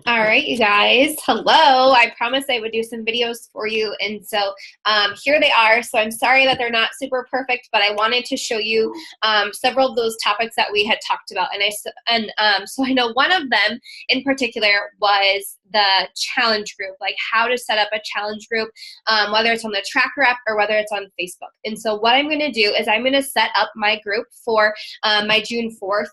All right, you guys. Hello. I promised I would do some videos for you, and so here they are. So I'm sorry that they're not super perfect, but I wanted to show you several of those topics that we had talked about. So I know one of them in particular was the challenge group, like how to set up a challenge group, whether it's on the Tracker app or whether it's on Facebook. And so what I'm going to do is I'm going to set up my group for my June 4th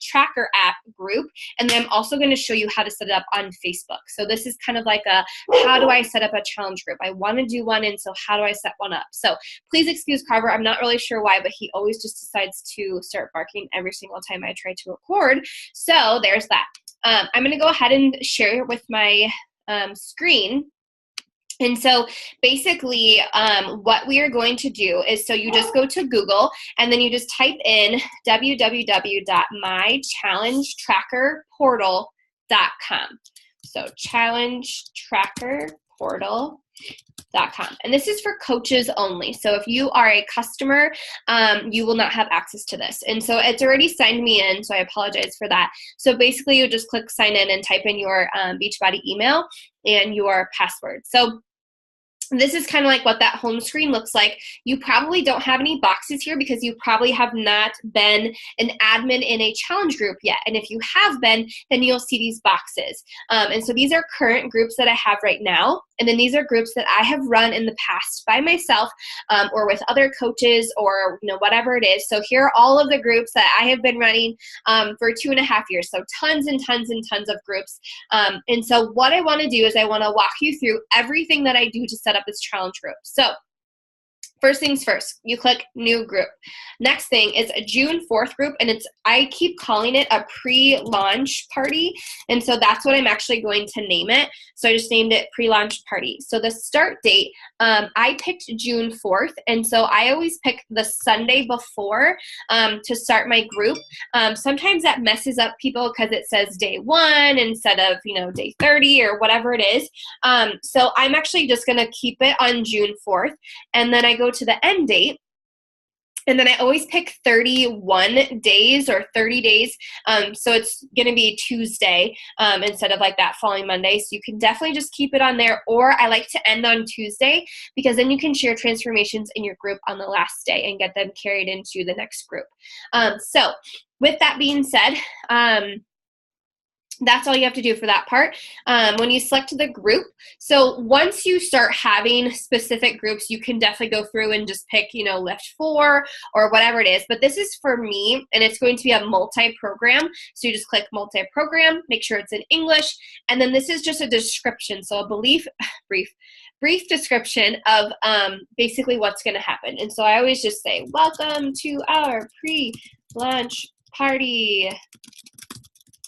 Tracker app group, and then I'm also going to show you how to set it up on Facebook. So this is kind of like a, how do I set up a challenge group? I want to do one, and so how do I set one up? So please excuse Carver. I'm not really sure why, but he always just decides to start barking every single time I try to record. So there's that. I'm going to go ahead and share with my screen. And so basically what we are going to do is, so you just go to Google and then you just type in www.mychallengetrackerportal.com. So challengetrackerportal.com. And this is for coaches only. So if you are a customer, you will not have access to this. And so it's already signed me in, so I apologize for that. So basically you just click sign in and type in your Beachbody email and your password. So this is kind of like what that home screen looks like. You probably don't have any boxes here because you probably have not been an admin in a challenge group yet. And if you have been, then you'll see these boxes. And so these are current groups that I have right now. And then these are groups that I have run in the past by myself or with other coaches or whatever it is. So here are all of the groups that I have been running for 2.5 years. So tons and tons and tons of groups. And so what I want to do is I want to walk you through everything that I do to set up this challenge group. So first things first, you click new group. Next thing is a June 4th group, and I keep calling it a pre-launch party, and so that's what I'm actually going to name it. So I just named it pre-launch party. So the start date, I picked June 4th, and so I always pick the Sunday before to start my group. Sometimes that messes up people because it says day 1 instead of day 30 or whatever it is. So I'm actually just going to keep it on June 4th, and then I go to the end date. And then I always pick 31 days or 30 days. So it's going to be Tuesday instead of like that following Monday. So you can definitely just keep it on there. Or I like to end on Tuesday because then you can share transformations in your group on the last day and get them carried into the next group. So with that being said, that's all you have to do for that part. When you select the group, so once you start having specific groups, you can definitely go through and just pick, Lift 4 or whatever it is. But this is for me, and it's going to be a multi-program. So you just click multi-program, make sure it's in English, and then this is just a description. So a brief description of basically what's going to happen. And so I always just say, welcome to our pre-launch party.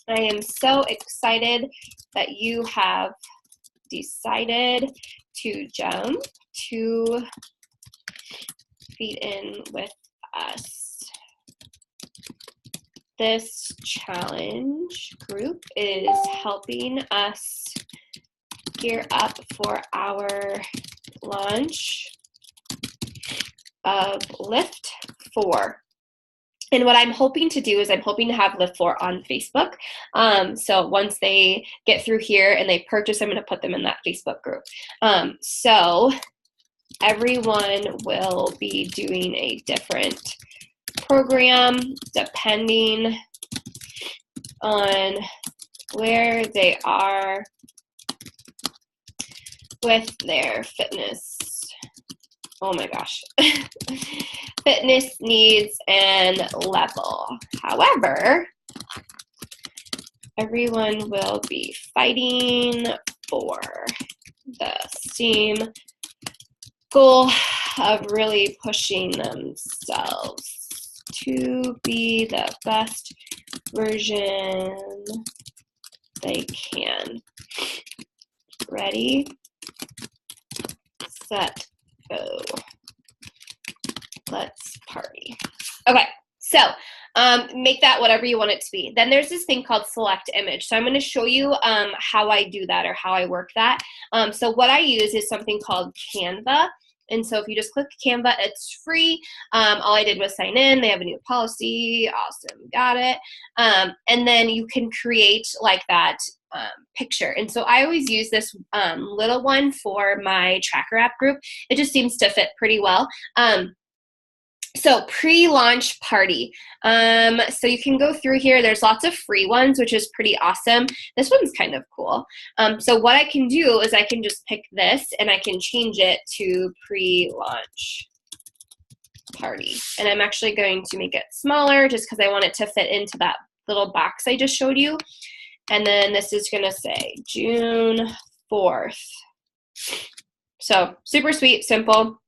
I am so excited that you have decided to jump 2 feet in with us. This challenge group is helping us gear up for our launch of Lift 4. And what I'm hoping to do is I'm hoping to have Lift 4 on Facebook. So once they get through here and they purchase, I'm going to put them in that Facebook group. So everyone will be doing a different program depending on where they are with their fitness. Oh my gosh. Fitness needs and level. However, everyone will be fighting for the same goal of really pushing themselves to be the best version they can. Ready, set, go. Let's party. Okay, so make that whatever you want it to be. Then there's this thing called select image. So I'm going to show you how I do that or how I work that. So what I use is something called Canva. And so if you just click Canva, it's free. All I did was sign in. They have a new policy. Awesome. Got it. And then you can create like that picture. And so I always use this little one for my tracker app group. It just seems to fit pretty well. So pre-launch party. So you can go through here. There's lots of free ones, which is pretty awesome. This one's kind of cool. So what I can do is I can just pick this and I can change it to pre-launch party. And I'm actually going to make it smaller just because I want it to fit into that little box I just showed you. And then this is going to say June 4th. So super sweet, simple.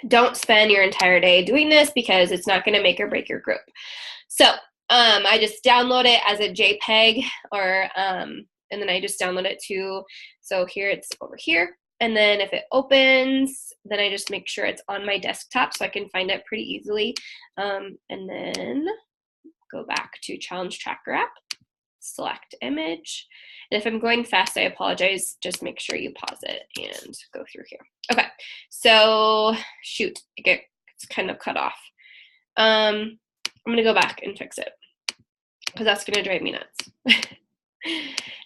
Don't spend your entire day doing this because it's not going to make or break your group. So I just download it as a JPEG or, and then I just download it to, so here it's over here. And then if it opens, then I just make sure it's on my desktop so I can find it pretty easily. And then go back to Challenge Tracker app, select image. And if I'm going fast, I apologize. Just make sure you pause it and go through here. Okay, so shoot, it's kind of cut off. I'm gonna go back and fix it because that's gonna drive me nuts.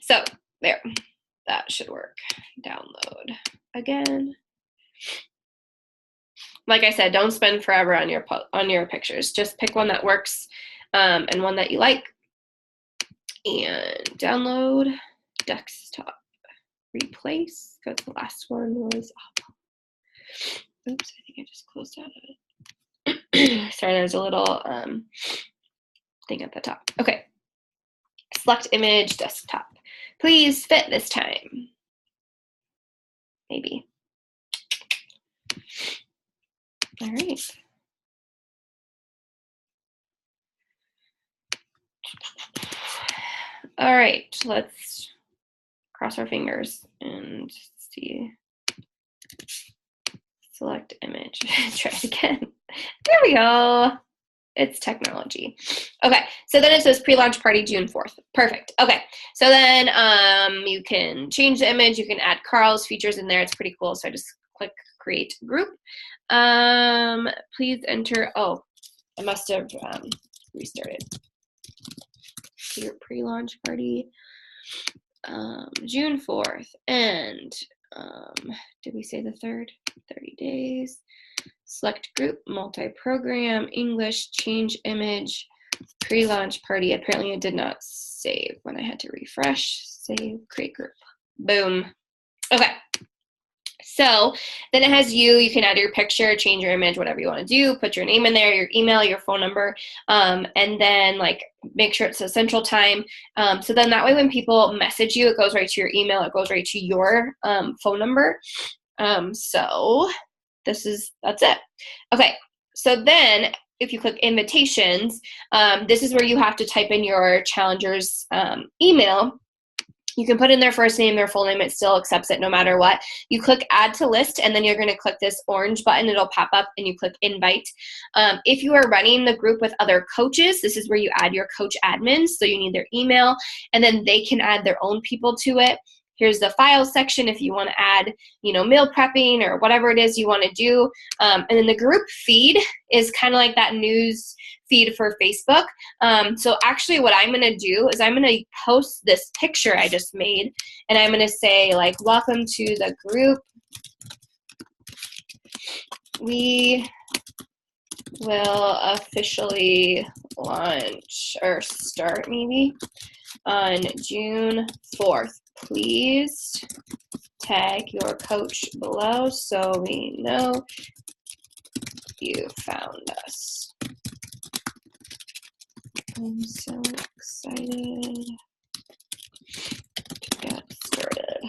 So there, that should work. Download again. Like I said, don't spend forever on your pictures. Just pick one that works and one that you like. And download desktop, replace, because the last one was, oops, I think I just closed out of it. Sorry, there's a little thing at the top. Okay, select image, desktop. Please fit this time. Maybe. All right. All right, let's cross our fingers and see. Select image. Try it again. There we go. It's technology. Okay, so then it says pre-launch party June 4th. Perfect. Okay, so then you can change the image. You can add Carl's features in there. It's pretty cool. So I just click create group. Please enter. Oh, I must have restarted. Your pre-launch party, June 4th, and did we say the 3rd? 30 days. Select group, multi-program, English, change image, pre-launch party. Apparently it did not save when I had to refresh. Save, create group. Boom. Okay. So then it has you can add your picture, change your image, whatever you want to do, put your name in there, your email, your phone number, and then like make sure it says Central Time. So then that way when people message you, it goes right to your email, it goes right to your phone number. So that's it. Okay, so then if you click invitations, this is where you have to type in your challenger's email. You can put in their first name, their full name, it still accepts it no matter what. You click add to list and then you're gonna click this orange button, it'll pop up and you click invite. If you are running the group with other coaches, this is where you add your coach admins. So you need their email and then they can add their own people to it. Here's the files section if you want to add, meal prepping or whatever it is you want to do. And then the group feed is kind of like that news feed for Facebook. So actually what I'm going to do is I'm going to post this picture I just made and I'm going to say like, welcome to the group. We will officially launch or start maybe on June 4th. Please tag your coach below so we know you found us. I'm so excited to get started.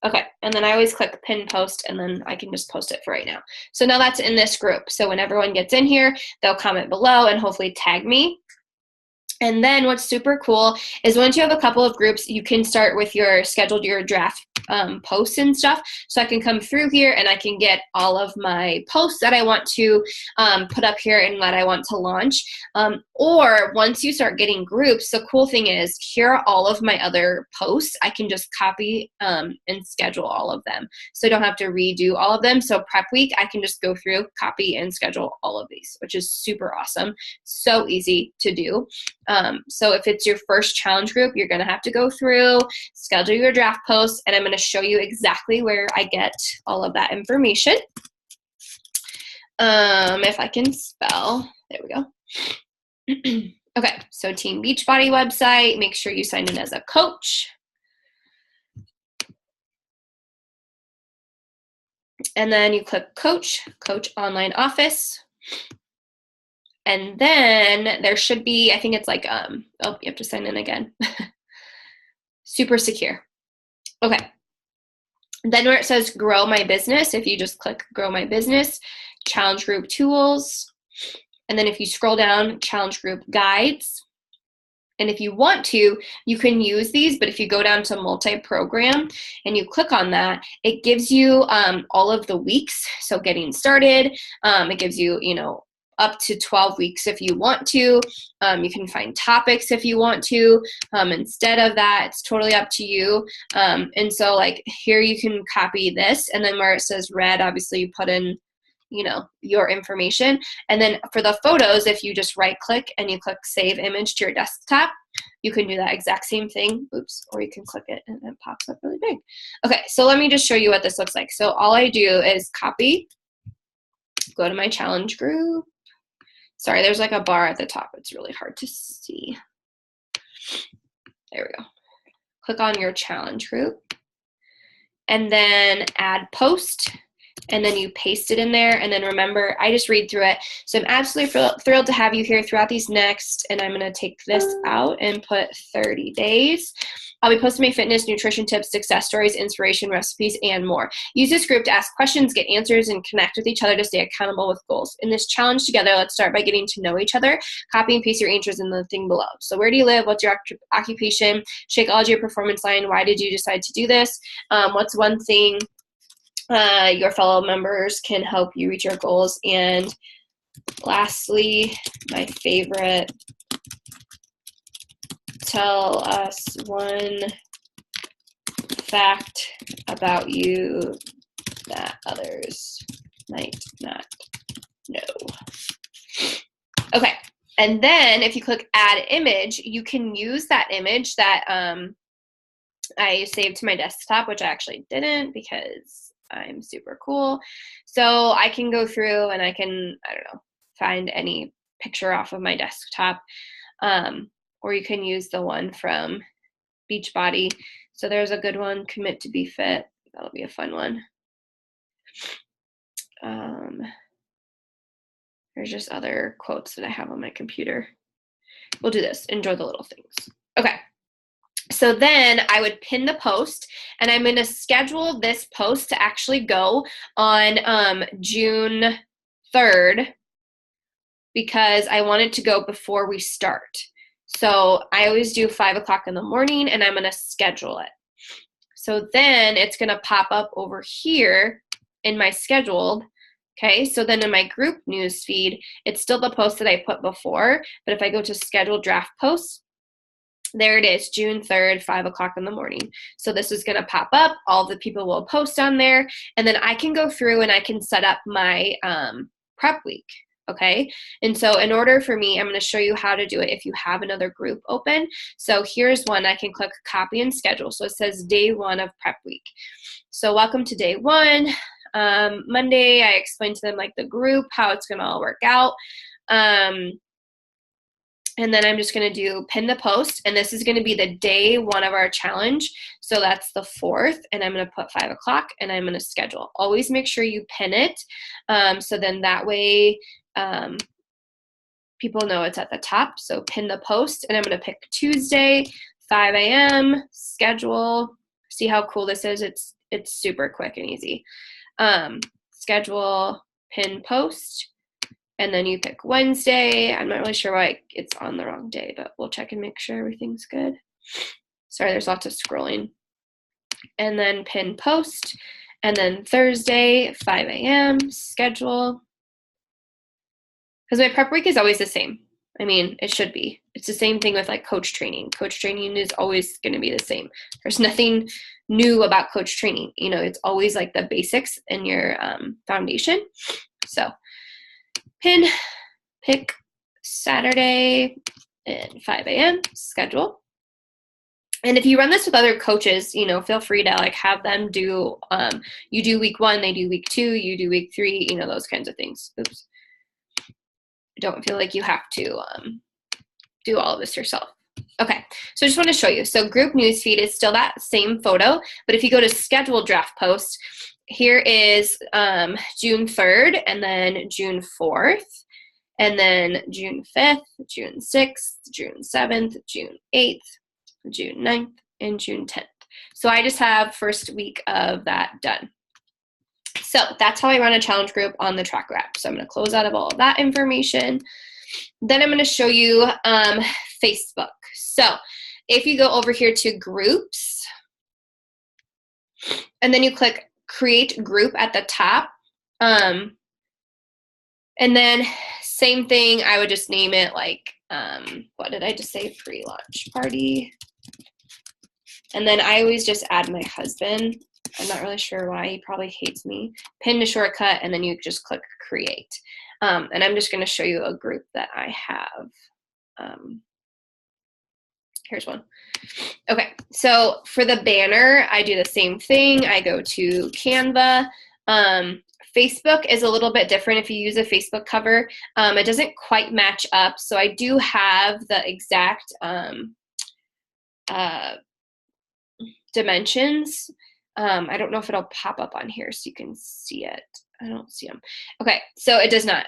Okay, and then I always click pin post and then I can just post it for right now. So now that's in this group. So when everyone gets in here, they'll comment below and hopefully tag me. And then what's super cool is once you have a couple of groups, you can start with schedule your draft posts and stuff. So I can come through here and I can get all of my posts that I want to put up here and that I want to launch. Or once you start getting groups, the cool thing is here are all of my other posts. I can just copy and schedule all of them. So I don't have to redo all of them. So prep week, I can just go through, copy, and schedule all of these, which is super awesome. So easy to do. So if it's your first challenge group, you're going to have to go through, schedule your draft posts, and I'm going to show you exactly where I get all of that information. If I can spell, there we go. Okay, so Team Beachbody website, make sure you sign in as a coach. And then you click Coach Online Office. And then there should be, I think it's like, oh, you have to sign in again. Super secure. Okay. Then where it says Grow My Business, if you just click Grow My Business, Challenge Group Tools. And then if you scroll down, Challenge Group Guides. And if you want to, you can use these, but if you go down to multi-program and you click on that, it gives you all of the weeks. So getting started, it gives you, up to 12 weeks if you want to. You can find topics if you want to. Instead of that, it's totally up to you. And so like here you can copy this, and then where it says red, obviously you put in your information. And then for the photos, if you just right click and you click save image to your desktop, you can do that exact same thing. Oops, or you can click it and it pops up really big. Okay, so let me just show you what this looks like. So all I do is copy, go to my challenge group. Sorry, there's like a bar at the top. It's really hard to see. There we go. Click on your challenge group and then add post. And then you paste it in there. And then remember, I just read through it. So I'm absolutely thrilled to have you here throughout these next. And I'm going to take this out and put 30 days. I'll be posting my fitness, nutrition tips, success stories, inspiration, recipes, and more. Use this group to ask questions, get answers, and connect with each other to stay accountable with goals. In this challenge together, let's start by getting to know each other. Copy and paste your answers in the thing below. So where do you live? What's your occupation? Shakeology, your performance line. Why did you decide to do this? What's one thing your fellow members can help you reach your goals? And lastly, my favorite, tell us one fact about you that others might not know. Okay, and then if you click add image, you can use that image that I saved to my desktop, which I actually didn't because I'm super cool. So I can go through and I can, find any picture off of my desktop. Or you can use the one from Beachbody. So there's a good one, Commit to Be Fit. That'll be a fun one. There's just other quotes that I have on my computer. We'll do this. Enjoy the little things. Okay. So then I would pin the post, and I'm going to schedule this post to actually go on June 3rd because I want it to go before we start. So I always do 5 o'clock in the morning, and I'm going to schedule it. So then it's going to pop up over here in my scheduled. Okay, so then in my group news feed, it's still the post that I put before, but if I go to schedule draft posts, there it is, June 3rd, 5 o'clock in the morning. So this is going to pop up. All the people will post on there, and then I can go through and I can set up my prep week. Okay, and so in order for me, I'm going to show you how to do it if you have another group open. So here's one. I can click copy and schedule. So it says day 1 of prep week. So welcome to day 1. Monday, I explained to them like the group, how it's going to all work out. And then I'm just going to do pin the post, and this is going to be the day 1 of our challenge. So that's the 4th, and I'm going to put 5 o'clock, and I'm going to schedule. Always make sure you pin it. So then that way people know it's at the top. So pin the post, and I'm going to pick Tuesday, 5 a.m., schedule. See how cool this is? It's super quick and easy. Schedule, pin post, and then you pick Wednesday. I'm not really sure why it's on the wrong day, but we'll check and make sure everything's good. Sorry, there's lots of scrolling. and then pin post, and then Thursday, 5 a.m., schedule. Because my prep week is always the same. I mean, it should be. It's the same thing with like coach training. Coach training is always going to be the same. There's nothing new about coach training. You know, it's always like the basics in your foundation. So pick Saturday at 5 a.m., schedule. And if you run this with other coaches, you know, feel free to like have them do, you do week 1, they do week 2, you do week 3, you know, those kinds of things. Oops. Don't feel like you have to do all of this yourself. Okay, so I just want to show you. So group newsfeed is still that same photo, but if you go to schedule draft post, here is June 3rd, and then June 4th, and then June 5th, June 6th, June 7th, June 8th, June 9th, and June 10th. So I just have first week of that done. So that's how I run a challenge group on the Tracker app. So I'm going to close out of all of that information. Then I'm going to show you Facebook. So if you go over here to groups, and then you click create group at the top, and then same thing, I would just name it like, what did I just say? Pre-launch party. And then I always just add my husband. I'm not really sure why. He probably hates me. Pin to shortcut, and then you just click create. And I'm just going to show you a group that I have. Here's one. Okay, so for the banner, I do the same thing. I go to Canva. Facebook is a little bit different if you use a Facebook cover. It doesn't quite match up, so I do have the exact dimensions. I don't know if it'll pop up on here so you can see it. I don't see them. Okay, so it does not.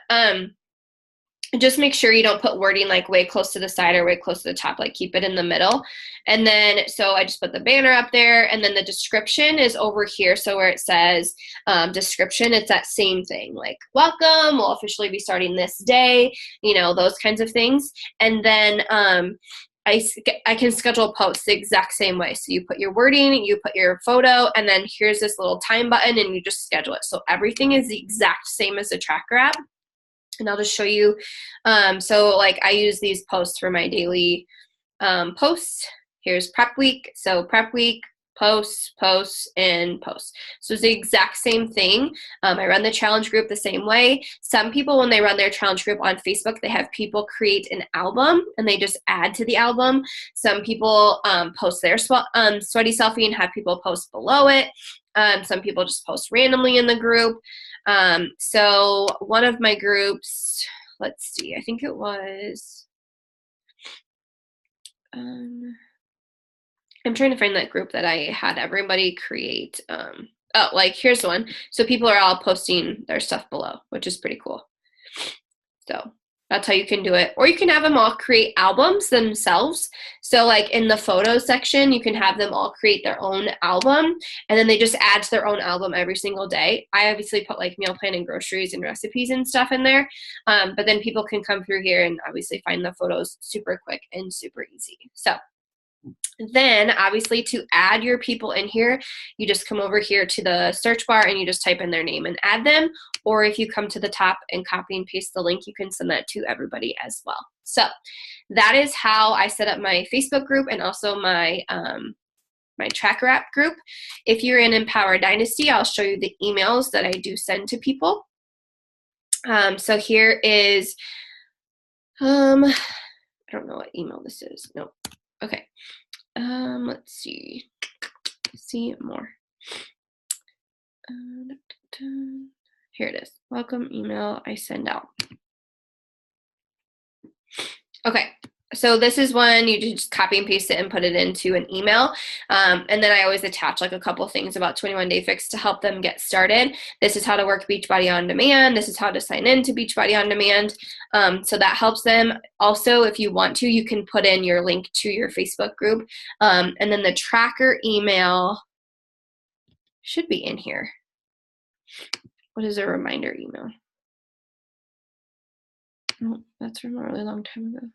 Just make sure you don't put wording like way close to the side or way close to the top, like keep it in the middle. And then, so I just put the banner up there, and then the description is over here. So where it says description, it's that same thing, like welcome, we'll officially be starting this day, you know, those kinds of things. And then I can schedule posts the exact same way. So you put your wording, you put your photo, and then here's this little time button, and you just schedule it. So everything is the exact same as the Tracker app. And I'll just show you. So like I use these posts for my daily posts. Here's prep week. So prep week, posts, and posts. So it's the exact same thing. I run the challenge group the same way. Some people, when they run their challenge group on Facebook, they have people create an album and they just add to the album. Some people post their sweaty selfie and have people post below it. Some people just post randomly in the group. So one of my groups, let's see, I think it was, I'm trying to find that group that I had everybody create. Oh, like here's one. So people are all posting their stuff below, which is pretty cool. So that's how you can do it. Or you can have them all create albums themselves. So like in the photos section, you can have them all create their own album, and then they just add to their own album every single day. I obviously put like meal plan and groceries and recipes and stuff in there. But then people can come through here and obviously find the photos super quick and super easy. So then obviously to add your people in here, you just come over here to the search bar and you just type in their name and add them. Or if you come to the top and copy and paste the link, you can send that to everybody as well. So that is how I set up my Facebook group and also my my Tracker app group. If you're in Empower Dynasty, I'll show you the emails that I do send to people. So here is, I don't know what email this is. Nope. Okay. Let's see. See more. Here it is. Welcome email I send out. Okay. So this is one you just copy and paste it and put it into an email. And then I always attach like a couple things about 21 Day Fix to help them get started. This is how to work Beachbody On Demand. This is how to sign in to Beachbody On Demand. So that helps them. Also, if you want to, you can put in your link to your Facebook group. And then the Tracker email should be in here. What is a reminder email? Oh, that's from a really long time ago.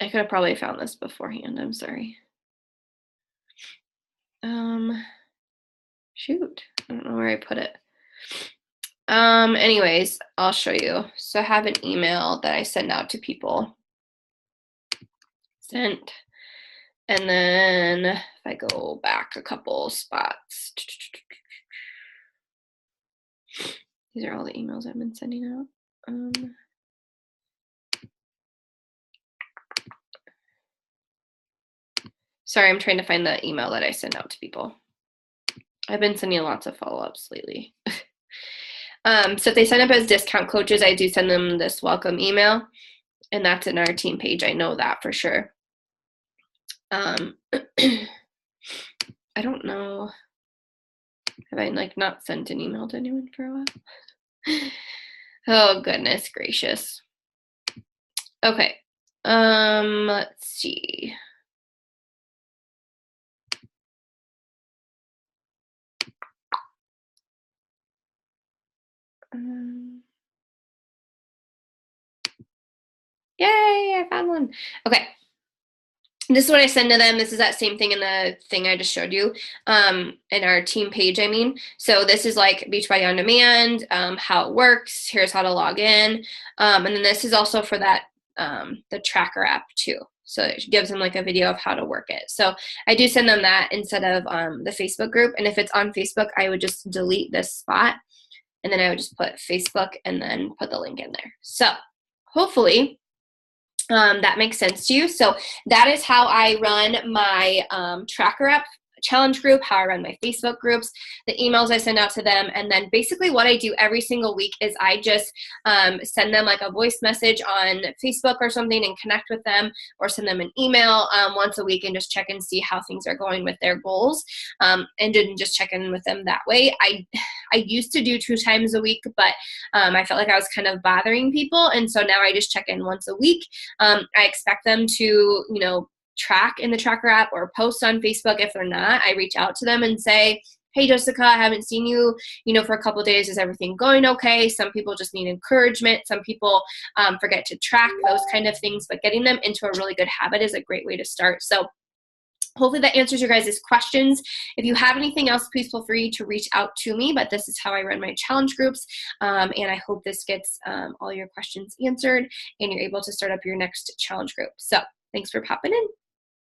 I could have probably found this beforehand. I'm sorry. Shoot, I don't know where I put it. Anyways, I'll show you. So I have an email that I send out to people. Sent. And then if I go back a couple spots, these are all the emails I've been sending out. Sorry, I'm trying to find the email that I send out to people. I've been sending lots of follow-ups lately. So if they sign up as discount coaches, I do send them this welcome email, and that's in our team page. I know that for sure. I don't know. Have I not sent an email to anyone for a while? Oh, goodness gracious. Okay. Let's see. Yay, I found one. Okay. This is what I send to them. This is that same thing in the thing I just showed you, in our team page, I mean. So this is like Beachbody On Demand, how it works. Here's how to log in. And then this is also for that, the tracker app too. So it gives them like a video of how to work it. So I do send them that instead of the Facebook group. And if it's on Facebook, I would just delete this spot. And then I would just put Facebook and then put the link in there. So hopefully that makes sense to you. So that is how I run my tracker app challenge group, how I run my Facebook groups, the emails I send out to them. And then basically what I do every single week is I just send them like a voice message on Facebook or something and connect with them, or send them an email once a week and just check and see how things are going with their goals, and didn't just check in with them that way. I used to do 2 times a week, but I felt like I was kind of bothering people. And so now I just check in once a week. I expect them to, track in the tracker app or post on Facebook. If they're not, I reach out to them and say, hey, Jessica, I haven't seen you, for a couple of days. Is everything going okay? Some people just need encouragement. Some people forget to track, those kind of things. But getting them into a really good habit is a great way to start. So hopefully that answers your guys' questions. If you have anything else, please feel free to reach out to me. But this is how I run my challenge groups. And I hope this gets all your questions answered and you're able to start up your next challenge group. So thanks for popping in.